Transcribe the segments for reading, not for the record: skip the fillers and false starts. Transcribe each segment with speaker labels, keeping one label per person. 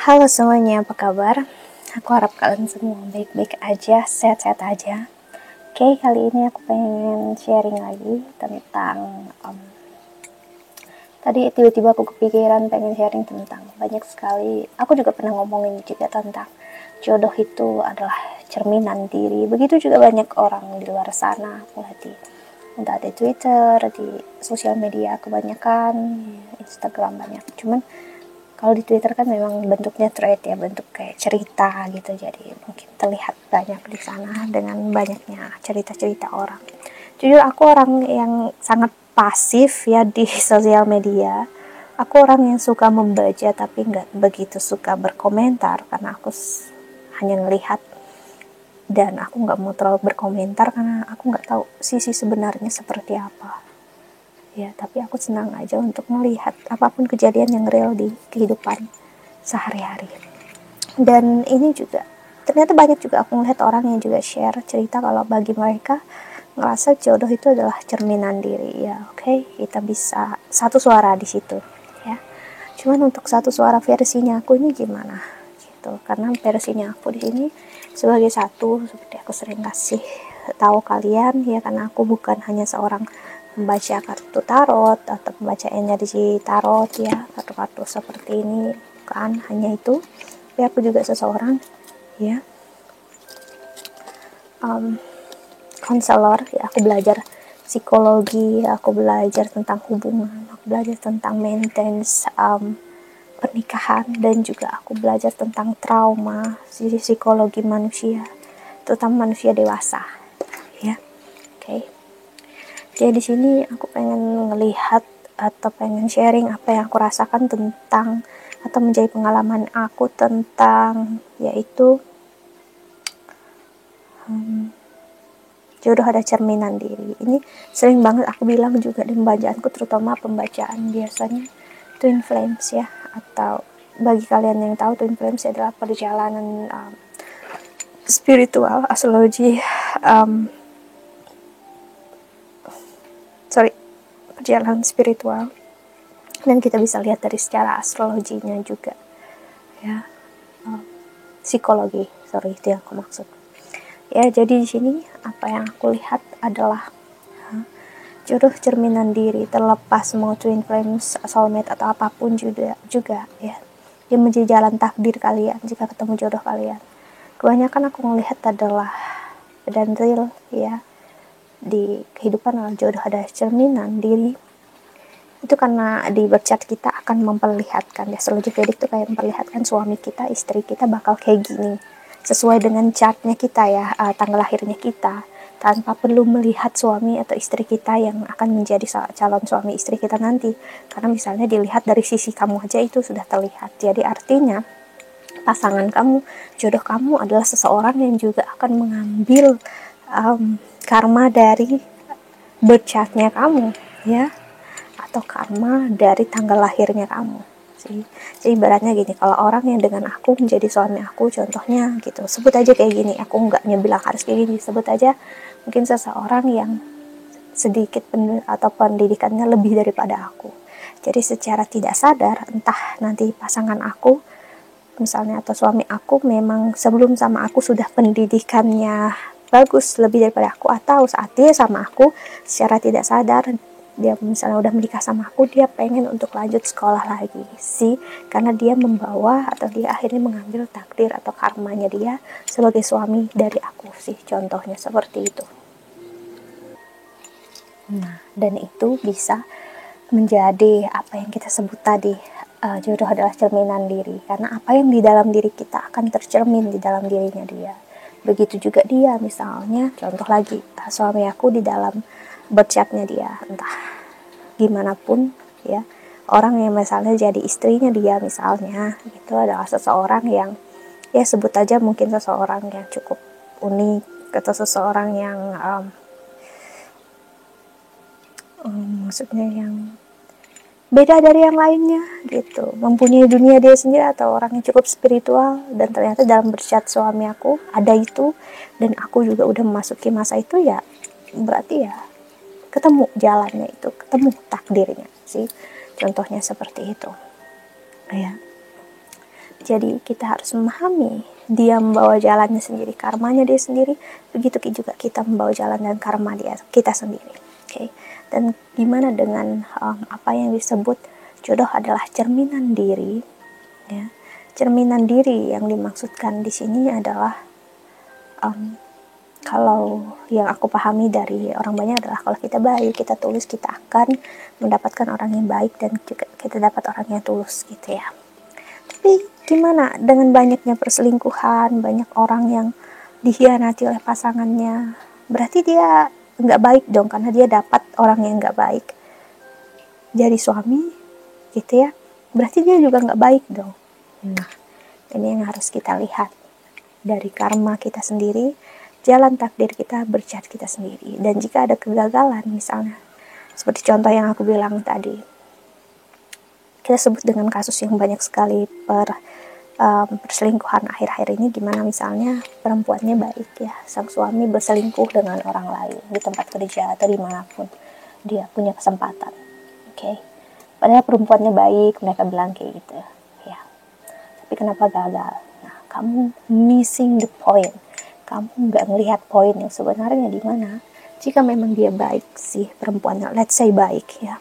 Speaker 1: Halo semuanya, apa kabar? Aku harap kalian semua baik-baik aja, sehat-sehat aja. Oke, kali ini aku pengen sharing lagi tentang tadi tiba-tiba aku kepikiran pengen sharing tentang banyak sekali. Aku juga pernah ngomongin juga tentang jodoh itu adalah cerminan diri. Begitu juga banyak orang di luar sana, aku lihat entah di Twitter, di sosial media kebanyakan, Instagram banyak. Cuman kalau di Twitter kan memang bentuknya thread ya, bentuk kayak cerita gitu, jadi mungkin terlihat banyak di sana dengan banyaknya cerita-cerita orang. Jujur aku orang yang sangat pasif ya di sosial media. Aku orang yang suka membaca tapi nggak begitu suka berkomentar, karena aku hanya melihat dan aku nggak mau terlalu berkomentar karena aku nggak tahu sisi sebenarnya seperti apa ya. Tapi aku senang aja untuk melihat apapun kejadian yang real di kehidupan sehari-hari. Dan ini juga ternyata banyak juga aku melihat orang yang juga share cerita kalau bagi mereka ngerasa jodoh itu adalah cerminan diri ya. Oke, kita bisa satu suara di situ ya. Cuman untuk satu suara versinya aku ini gimana gitu, karena versinya aku di sini sebagai satu, seperti aku sering kasih tahu kalian ya, karena aku bukan hanya seorang membaca kartu tarot atau membaca energi tarot ya, kartu-kartu seperti ini, bukan hanya itu tapi aku juga seseorang ya, konselor ya. Aku belajar psikologi, aku belajar tentang hubungan, aku belajar tentang maintenance pernikahan, dan juga aku belajar tentang trauma, sisi psikologi manusia, terutama manusia dewasa ya. Oke. Jadi di sini aku pengen ngelihat atau pengen sharing apa yang aku rasakan tentang atau menjadi pengalaman aku tentang yaitu jodoh ada cerminan diri. Ini sering banget aku bilang juga di pembacaanku, terutama pembacaan biasanya Twin Flames ya, atau bagi kalian yang tahu Twin Flames adalah perjalanan spiritual astrologi, perjalanan spiritual, dan kita bisa lihat dari secara astrologinya juga ya, psikologi, itu yang aku maksud ya. Jadi di sini apa yang aku lihat adalah jodoh cerminan diri, terlepas mau twin flames, soulmate atau apapun juga ya, dia menjadi jalan takdir kalian jika ketemu jodoh kalian. Kebanyakan aku melihat adalah dan real ya di kehidupan jodoh ada cerminan diri itu, karena di bercat kita akan memperlihatkan ya, astrologi Vedic itu kayak memperlihatkan suami kita, istri kita bakal kayak gini sesuai dengan chartnya kita ya, tanggal lahirnya kita, tanpa perlu melihat suami atau istri kita yang akan menjadi calon suami istri kita nanti, karena misalnya dilihat dari sisi kamu aja itu sudah terlihat. Jadi artinya pasangan kamu, jodoh kamu adalah seseorang yang juga akan mengambil karma dari bercatnya kamu ya, atau karma dari tanggal lahirnya kamu sih. Jadi ibaratnya gini, kalau orang yang dengan aku menjadi suami aku, contohnya gitu, sebut aja kayak gini, aku nggak bilang harus kayak gini, sebut aja mungkin seseorang yang sedikit atau pendidikannya lebih daripada aku. Jadi secara tidak sadar, entah nanti pasangan aku misalnya atau suami aku memang sebelum sama aku sudah pendidikannya bagus lebih daripada aku, atau saat dia sama aku secara tidak sadar dia misalnya udah menikah sama aku, dia pengen untuk lanjut sekolah lagi sih, karena dia membawa atau dia akhirnya mengambil takdir atau karmanya dia sebagai suami dari aku sih, contohnya seperti itu. Nah, dan itu bisa menjadi apa yang kita sebut tadi, jodoh adalah cerminan diri, karena apa yang di dalam diri kita akan tercermin di dalam dirinya dia. Begitu juga dia, misalnya contoh lagi, suami aku di dalam bercatnya dia, entah gimana pun ya, orang yang misalnya jadi istrinya dia misalnya, itu adalah seseorang yang ya sebut aja mungkin seseorang yang cukup unik, atau seseorang yang maksudnya yang beda dari yang lainnya gitu, mempunyai dunia dia sendiri, atau orang yang cukup spiritual, dan ternyata dalam bercat suami aku ada itu, dan aku juga udah memasuki masa itu ya, berarti ya ketemu jalannya itu, ketemu takdirnya sih, contohnya seperti itu ya. Jadi kita harus memahami dia membawa jalannya sendiri, karmanya dia sendiri, begitu juga kita membawa jalan dan karma kita sendiri. Oke. Dan gimana dengan apa yang disebut jodoh adalah cerminan diri, ya. Cerminan diri yang dimaksudkan di sini adalah kalau yang aku pahami dari orang banyak adalah kalau kita baik, kita tulus, kita akan mendapatkan orang yang baik dan juga kita dapat orang yang tulus gitu ya. Tapi gimana dengan banyaknya perselingkuhan, banyak orang yang dikhianati oleh pasangannya, berarti dia nggak baik dong karena dia dapat orang yang nggak baik jadi suami gitu ya, berarti dia juga nggak baik dong. Nah, ini yang harus kita lihat dari karma kita sendiri, jalan takdir kita, berkat kita sendiri. Dan jika ada kegagalan misalnya, seperti contoh yang aku bilang tadi, kita sebut dengan kasus yang banyak sekali perselingkuhan akhir-akhir ini, gimana misalnya perempuannya baik ya, sang suami berselingkuh dengan orang lain di tempat kerja atau dimanapun dia punya kesempatan. Oke. Padahal perempuannya baik, mereka bilang kayak gitu ya. Tapi kenapa gagal? Nah, kamu missing the point. Kamu nggak ngelihat poin yang sebenarnya di mana. Jika memang dia baik sih perempuannya, let's say baik ya,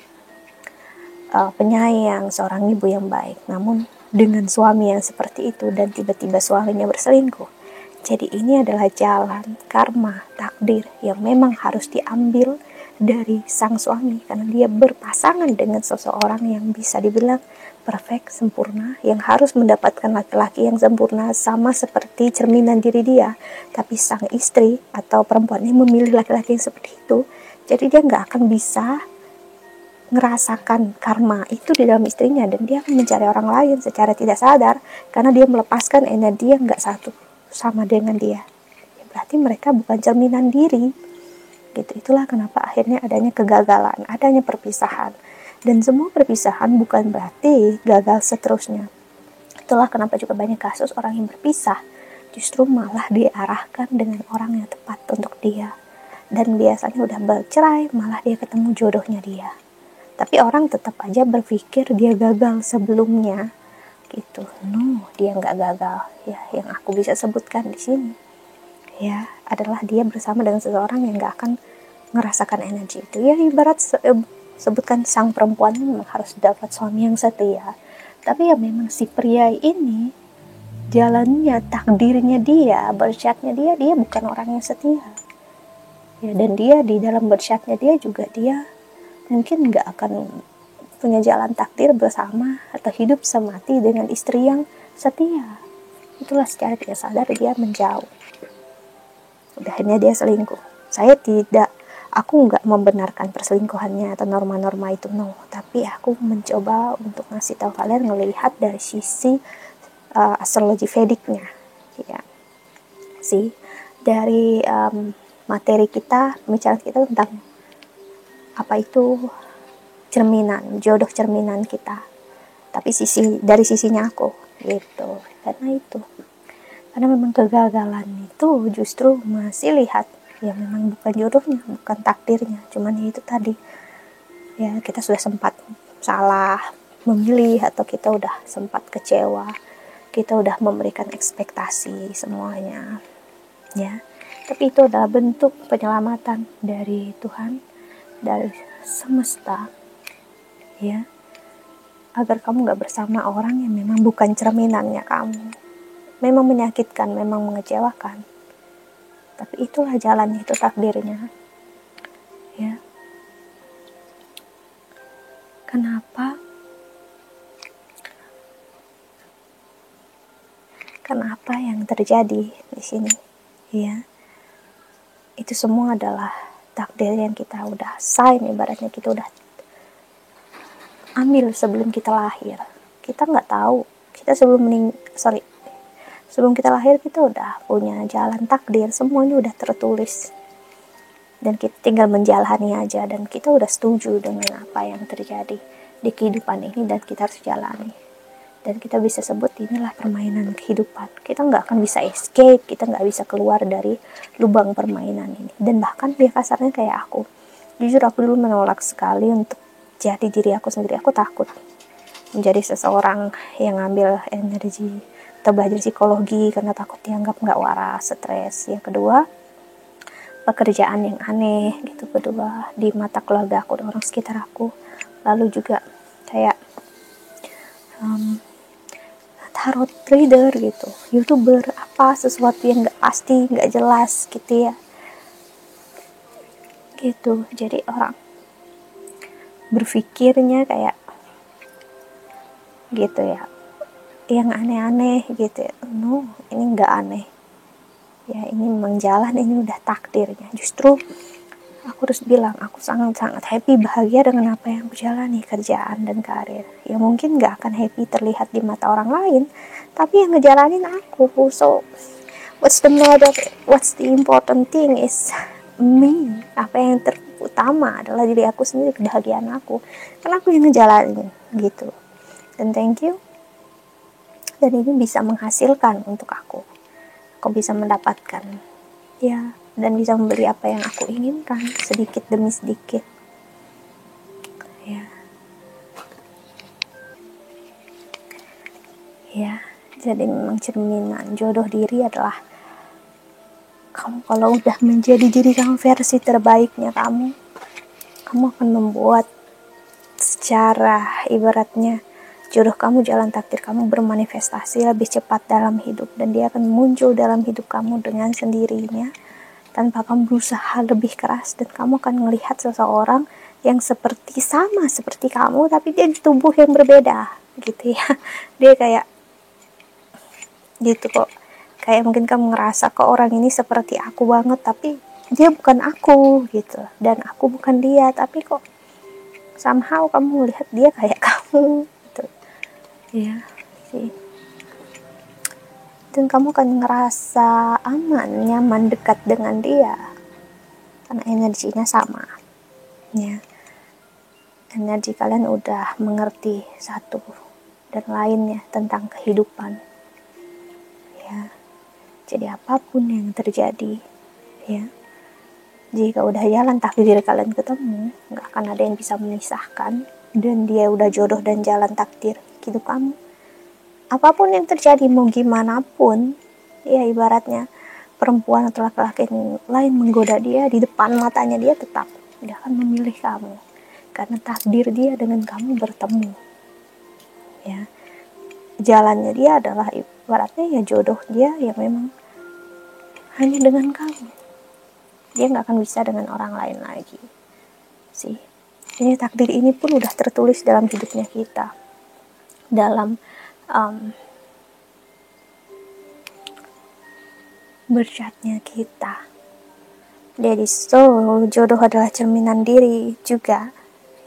Speaker 1: penyayang, seorang ibu yang baik, namun dengan suami yang seperti itu dan tiba-tiba suaminya berselingkuh. Jadi ini adalah jalan karma, takdir yang memang harus diambil dari sang suami karena dia berpasangan dengan seseorang yang bisa dibilang perfect, sempurna, yang harus mendapatkan laki-laki yang sempurna sama seperti cerminan diri dia. Tapi sang istri atau perempuan ini memilih laki-laki yang seperti itu, jadi dia nggak akan bisa ngerasakan karma itu di dalam istrinya, dan dia akan mencari orang lain secara tidak sadar karena dia melepaskan energi yang nggak satu sama dengan dia. Ya, berarti mereka bukan cerminan diri. Gitu. Itulah kenapa akhirnya adanya kegagalan, adanya perpisahan. Dan semua perpisahan bukan berarti gagal seterusnya. Itulah kenapa juga banyak kasus orang yang berpisah justru malah diarahkan dengan orang yang tepat untuk dia. Dan biasanya udah bercerai, malah dia ketemu jodohnya dia. Tapi orang tetap aja berpikir dia gagal sebelumnya. Gitu. No, dia nggak gagal. Ya, yang aku bisa sebutkan di sini ya adalah dia bersama dengan seseorang yang gak akan ngerasakan energi itu. Ya ibarat sebutkan sang perempuan memang harus dapat suami yang setia, tapi ya memang si pria ini jalannya, takdirnya dia, bersyatnya dia bukan orang yang setia ya. Dan dia di dalam bersyatnya dia juga dia mungkin gak akan punya jalan takdir bersama atau hidup semati dengan istri yang setia. Itulah secara tidak sadar dia menjauh. Akhirnya dia selingkuh. Aku nggak membenarkan perselingkuhannya atau norma-norma itu, no. Tapi aku mencoba untuk ngasih tahu kalian melihat dari sisi astrologi Vedicnya, ya. Dari materi kita, pembicaraan kita tentang apa itu cerminan, jodoh cerminan kita. Tapi dari sisinya aku, gitu. Karena memang kegagalan itu justru masih lihat ya memang bukan jodohnya, bukan takdirnya, cuman itu tadi ya, kita sudah sempat salah memilih atau kita udah sempat kecewa, kita udah memberikan ekspektasi semuanya ya. Tapi itu adalah bentuk penyelamatan dari Tuhan, dari semesta ya, agar kamu gak bersama orang yang memang bukan cerminannya kamu. Memang menyakitkan, memang mengecewakan, tapi itulah jalannya, itu takdirnya ya. Kenapa yang terjadi di sini ya, itu semua adalah takdir yang kita udah sign, ibaratnya kita udah ambil sebelum kita lahir. Kita nggak tahu, kita sebelum kita lahir kita udah punya jalan takdir, semuanya udah tertulis dan kita tinggal menjalani aja, dan kita udah setuju dengan apa yang terjadi di kehidupan ini dan kita harus jalani. Dan kita bisa sebut inilah permainan kehidupan. Kita nggak akan bisa escape, kita nggak bisa keluar dari lubang permainan ini. Dan bahkan dia kasarnya kayak aku, jujur aku dulu menolak sekali untuk jadi diri aku sendiri. Aku takut menjadi seseorang yang ngambil energi atau belajar psikologi karena takut dianggap nggak waras, stres. Yang kedua, pekerjaan yang aneh gitu kedua di mata keluarga aku dan orang sekitar aku. Lalu juga kayak tarot reader gitu, youtuber, apa sesuatu yang nggak pasti, nggak jelas gitu ya, gitu. Jadi orang berpikirnya kayak gitu ya, yang aneh-aneh gitu ya. No, ini nggak aneh ya, ini memang jalan, ini udah takdirnya. Justru aku harus bilang, aku sangat-sangat happy, bahagia dengan apa yang aku jalani, kerjaan dan karir. Ya mungkin gak akan happy terlihat di mata orang lain, tapi yang ngejalanin aku. So, what's the important thing is me. Apa yang terutama adalah diri aku sendiri, kebahagiaan aku. Karena aku yang ngejalanin, gitu. Dan thank you. Dan ini bisa menghasilkan untuk aku. Aku bisa mendapatkan, ya, dan bisa membeli apa yang aku inginkan sedikit demi sedikit ya. Ya, jadi memang cerminan jodoh diri adalah kamu kalau udah menjadi diri kamu, versi terbaiknya kamu akan membuat secara ibaratnya jodoh kamu, jalan takdir kamu bermanifestasi lebih cepat dalam hidup, dan dia akan muncul dalam hidup kamu dengan sendirinya tanpa kamu berusaha lebih keras. Dan kamu akan melihat seseorang yang sama seperti kamu, tapi dia di tubuh yang berbeda gitu ya. Dia kayak gitu kok, kayak mungkin kamu ngerasa kok orang ini seperti aku banget, tapi dia bukan aku gitu, dan aku bukan dia, tapi kok somehow kamu melihat dia kayak kamu gitu ya sih. Dan kamu akan ngerasa aman, nyaman, dekat dengan dia karena energinya sama ya. Energi kalian udah mengerti satu dan lainnya tentang kehidupan ya. Jadi apapun yang terjadi ya, jika udah jalan takdir kalian ketemu, nggak akan ada yang bisa memisahkan. Dan dia udah jodoh dan jalan takdir hidup kamu, apapun yang terjadi, mau gimana pun ya, ibaratnya perempuan atau laki-laki lain menggoda dia, di depan matanya dia tetap dia akan memilih kamu karena takdir dia dengan kamu bertemu ya. Jalannya dia adalah ibaratnya ya jodoh dia ya, memang hanya dengan kamu, dia nggak akan bisa dengan orang lain lagi sih. Ini takdir ini pun udah tertulis dalam hidupnya kita, dalam bercatnya kita. Jadi jodoh adalah cerminan diri juga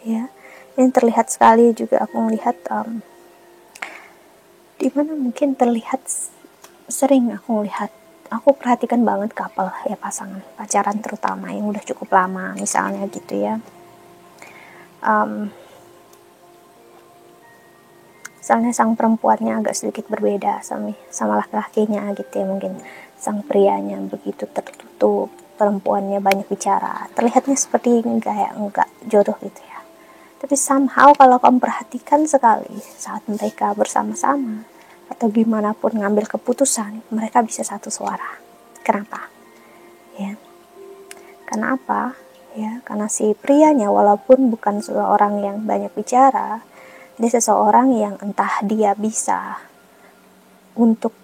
Speaker 1: ya. Ini terlihat sekali juga, aku melihat di mana mungkin terlihat sering aku perhatikan banget couple ya, pasangan pacaran terutama yang udah cukup lama misalnya gitu ya. Misalnya sang perempuannya agak sedikit berbeda sama laki-lakinya gitu ya, mungkin sang prianya begitu tertutup, perempuannya banyak bicara, terlihatnya seperti enggak jodoh gitu ya. Tapi somehow kalau kamu perhatikan sekali, saat mereka bersama-sama atau gimana pun ngambil keputusan, mereka bisa satu suara. Kenapa? Ya. Kenapa? Ya, karena si prianya walaupun bukan seorang yang banyak bicara, dia seseorang yang entah dia bisa untuk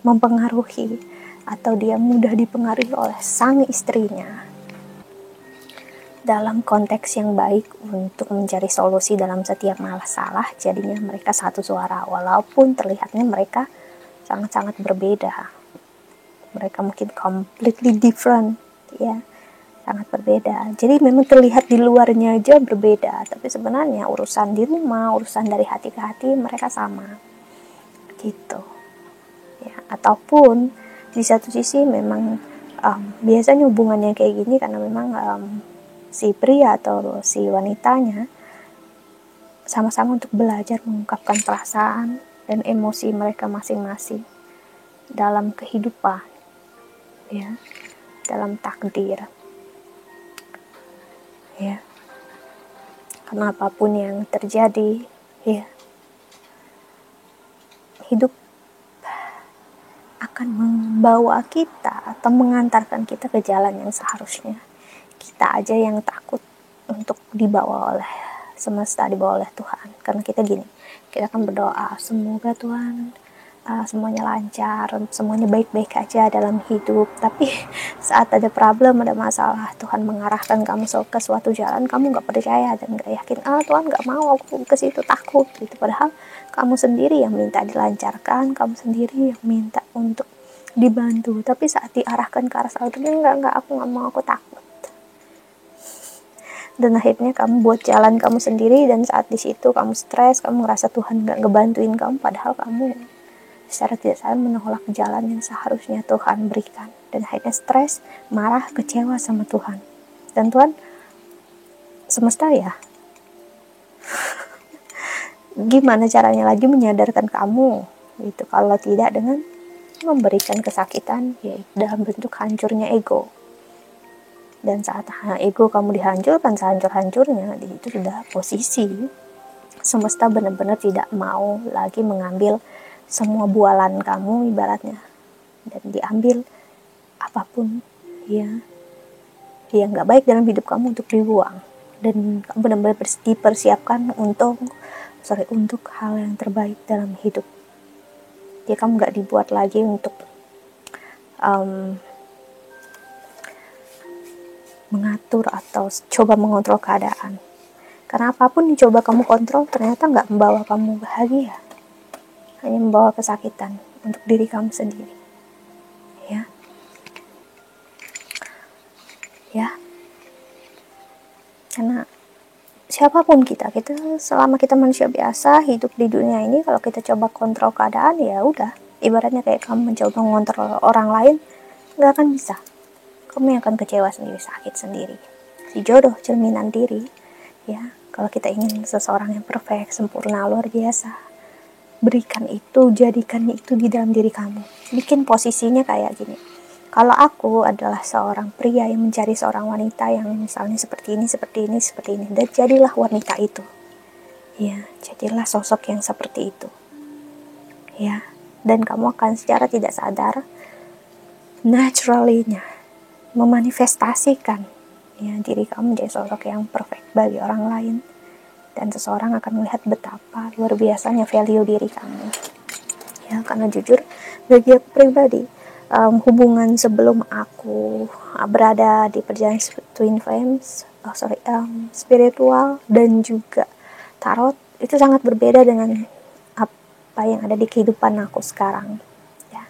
Speaker 1: mempengaruhi atau dia mudah dipengaruhi oleh sang istrinya dalam konteks yang baik untuk mencari solusi dalam setiap masalah. Jadinya mereka satu suara walaupun terlihatnya mereka sangat-sangat berbeda, mereka mungkin completely different ya, sangat berbeda. Jadi memang terlihat di luarnya aja berbeda, tapi sebenarnya urusan di rumah, urusan dari hati ke hati mereka sama gitu ya. Ataupun di satu sisi memang biasanya hubungannya kayak gini karena memang si pria atau si wanitanya sama-sama untuk belajar mengungkapkan perasaan dan emosi mereka masing-masing dalam kehidupan ya, dalam takdir ya. Karena apapun yang terjadi ya, hidup akan membawa kita atau mengantarkan kita ke jalan yang seharusnya. Kita aja yang takut untuk dibawa oleh semesta, dibawa oleh Tuhan. Karena kita gini, kita akan berdoa, semoga Tuhan semuanya lancar, semuanya baik-baik aja dalam hidup. Tapi saat ada problem, ada masalah, Tuhan mengarahkan kamu ke suatu jalan, kamu gak percaya dan gak yakin, Tuhan gak mau aku ke situ, takut gitu. Padahal kamu sendiri yang minta dilancarkan, kamu sendiri yang minta untuk dibantu. Tapi saat diarahkan ke arah satu, enggak, aku gak mau, aku takut. Dan akhirnya kamu buat jalan kamu sendiri, dan saat di situ kamu stres, kamu ngerasa Tuhan gak ngebantuin kamu, padahal kamu secara tidak sadar menolak jalan yang seharusnya Tuhan berikan. Dan akhirnya stres, marah, kecewa sama Tuhan. Dan Tuhan, semesta ya, gimana caranya lagi menyadarkan kamu gitu, kalau tidak dengan memberikan kesakitan, yaitu dalam bentuk hancurnya ego. Dan saat ego kamu dihancurkan sehancur-hancurnya, di itu sudah posisi semesta benar-benar tidak mau lagi mengambil semua bualan kamu ibaratnya, dan diambil apapun ya yang nggak baik dalam hidup kamu untuk dibuang, dan kamu benar-benar dipersiapkan untuk hal yang terbaik dalam hidup. Jadi kamu nggak dibuat lagi untuk mengatur atau coba mengontrol keadaan, karena apapun yang coba kamu kontrol ternyata nggak membawa kamu bahagia, hanya membawa kesakitan untuk diri kamu sendiri. Ya, karena siapapun kita selama kita manusia biasa hidup di dunia ini, kalau kita coba kontrol keadaan, ya udah, ibaratnya kayak kamu mencoba mengontrol orang lain, nggak akan bisa. Kamu yang akan kecewa sendiri, sakit sendiri. Si jodoh cerminan diri. Ya, kalau kita ingin seseorang yang perfect, sempurna, luar biasa, berikan itu, jadikan itu di dalam diri kamu. Bikin posisinya kayak gini. Kalau aku adalah seorang pria yang mencari seorang wanita yang misalnya seperti ini, dan jadilah wanita itu. Ya, jadilah sosok yang seperti itu. Ya, dan kamu akan secara tidak sadar, naturally-nya memanifestasikan ya diri kamu menjadi sosok yang perfect bagi orang lain. Dan seseorang akan melihat betapa luar biasanya value diri kamu. Ya, karena jujur bagi aku pribadi, hubungan sebelum aku berada di perjalanan Twin Flames, spiritual dan juga tarot, itu sangat berbeda dengan apa yang ada di kehidupan aku sekarang. Ya,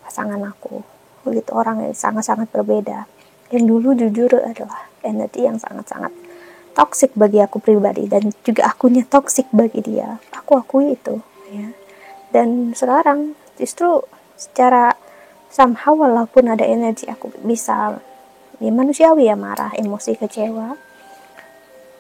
Speaker 1: pasangan aku begitu orang yang sangat-sangat berbeda. Yang dulu jujur adalah energi yang sangat-sangat toksik bagi aku pribadi, dan juga akunya toksik bagi dia. Aku akui itu, ya. Dan sekarang justru secara somehow, walaupun ada energi, aku bisa ya manusiawi ya, marah, emosi, kecewa.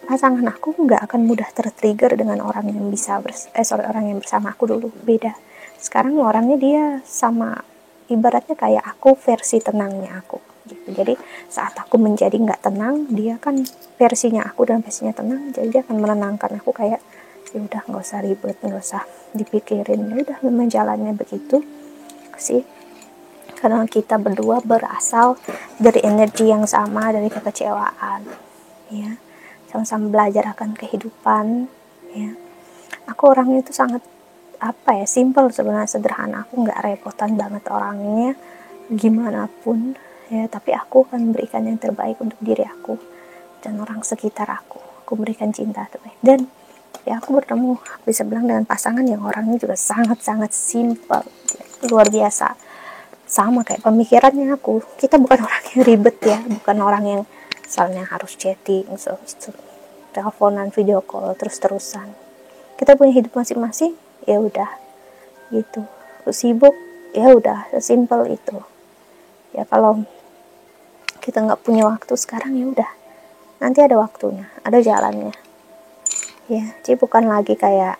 Speaker 1: Pasangan aku nggak akan mudah tertrigger dengan orang yang orang yang bersama aku dulu. Beda. Sekarang orangnya dia sama, ibaratnya kayak aku versi tenangnya aku. Gitu. Jadi saat aku menjadi nggak tenang, dia kan versinya aku dan versinya tenang, jadi dia akan menenangkan aku kayak, ya udah nggak usah ribet, nggak usah dipikirin, ya udah memang jalannya begitu sih. Karena kita berdua berasal dari energi yang sama, dari kekecewaan, ya, sama-sama belajar akan kehidupan, ya. Aku orangnya itu sangat simple sebenarnya, sederhana. Aku nggak repotan banget orangnya, gimana pun. Ya, tapi aku akan memberikan yang terbaik untuk diri aku dan orang sekitar aku. Aku berikan cinta terbaik. Dan ya aku bertemu, bisa bilang, dengan pasangan yang orangnya juga sangat-sangat simple, luar biasa. Sama kayak pemikirannya aku. Kita bukan orang yang ribet ya, bukan orang yang misalnya harus chatting, teleponan, video call terus-terusan. Kita punya hidup masing-masing, ya udah gitu. Sibuk, ya udah, sesimpel itu. Ya kalau kita nggak punya waktu sekarang, ya udah, nanti ada waktunya, ada jalannya. Ya, jadi bukan lagi kayak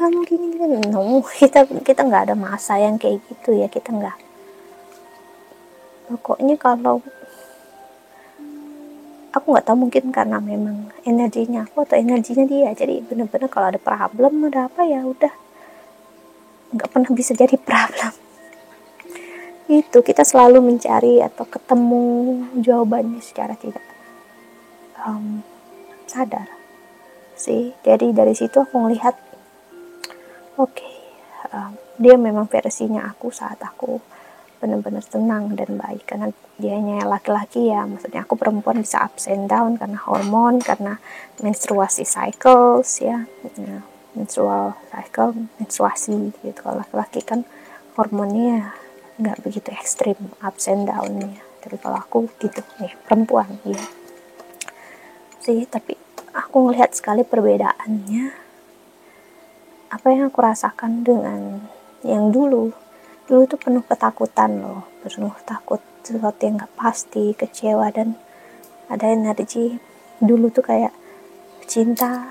Speaker 1: kamu gini, no, kita nggak ada masa yang kayak gitu ya, kita nggak. Pokoknya kalau aku nggak tahu, mungkin karena memang energinya aku atau energinya dia, jadi bener-bener kalau ada problem, ada apa, ya udah, nggak pernah bisa jadi problem. Itu kita selalu mencari atau ketemu jawabannya secara tidak sadar sih. Jadi dari situ aku ngelihat, oke, dia memang versinya aku saat aku benar-benar tenang dan baik, karena dianya laki-laki ya, maksudnya aku perempuan bisa ups and down karena hormon, karena menstruasi cycles ya, menstrual cycle, menstruasi gitu. Kalau laki-laki kan hormonnya nggak begitu ekstrim ups and down ya, tapi kalau aku gitu nih, perempuan ya sih. Tapi aku ngelihat sekali perbedaannya apa yang aku rasakan dengan yang dulu tuh penuh ketakutan loh, penuh takut sesuatu yang gak pasti, kecewa, dan ada energi. Dulu tuh kayak cinta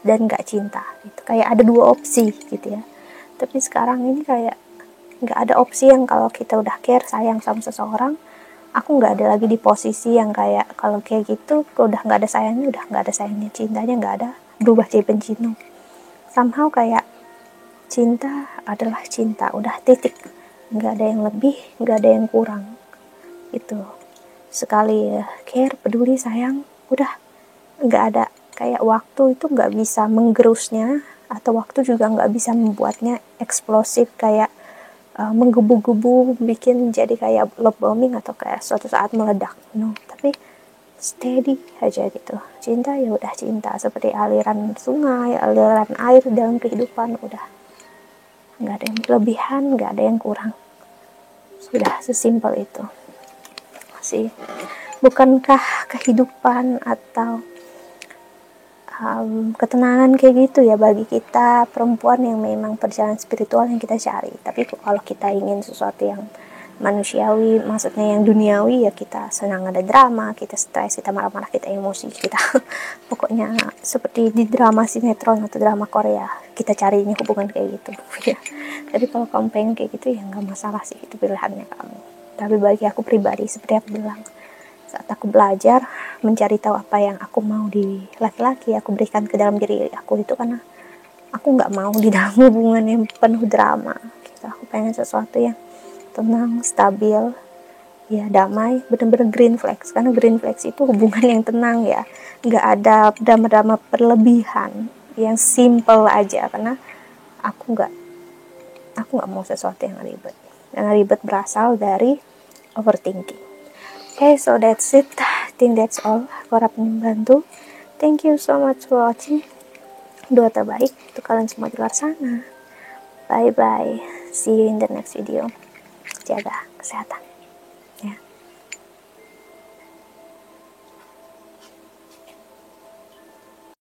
Speaker 1: dan gak cinta gitu, kayak ada dua opsi gitu ya. Tapi sekarang ini kayak gak ada opsi yang kalau kita udah care, sayang sama seseorang, aku gak ada lagi di posisi yang kayak kalau kayak gitu udah gak ada sayangnya, udah gak ada sayangnya, cintanya gak ada, berubah jadi benci. Somehow kayak cinta adalah cinta, udah titik, nggak ada yang lebih, nggak ada yang kurang. Itu sekali ya, care, peduli, sayang, udah nggak ada. Kayak waktu itu nggak bisa menggerusnya, atau waktu juga nggak bisa membuatnya eksplosif kayak menggebu-gebu, bikin jadi kayak love bombing atau kayak suatu saat meledak. No, tapi steady aja gitu. Cinta ya udah cinta, seperti aliran sungai, aliran air dalam kehidupan, udah nggak ada yang berlebihan, nggak ada yang kurang, sudah sesimpel itu sih. Bukankah kehidupan atau ketenangan kayak gitu ya bagi kita perempuan yang memang perjalanan spiritual yang kita cari. Tapi kalau kita ingin sesuatu yang manusiawi, maksudnya yang duniawi, ya kita senang ada drama, kita stres, kita marah-marah, kita emosi, kita pokoknya seperti di drama sinetron atau drama Korea, kita carinya hubungan kayak gitu ya. Tapi kalau kamu pengen kayak gitu ya nggak masalah sih, itu pilihannya kamu. Tapi bagi aku pribadi, seperti aku bilang, saat aku belajar mencari tahu apa yang aku mau di laki-laki, aku berikan ke dalam diri aku itu karena aku nggak mau di dalam hubungan yang penuh drama gitu. Aku pengen sesuatu yang tenang, stabil, ya damai, bener-bener green flags. Karena green flags itu hubungan yang tenang ya, nggak ada drama-drama berlebihan, yang simple aja. Karena aku nggak mau sesuatu yang ribet. Yang ribet berasal dari overthinking. Okay, so that's it. I think that's all. Aku harap membantu. Thank you so much for watching. Doa terbaik untuk kalian semua di luar sana. Bye bye. See you in the next video. Jaga kesehatan.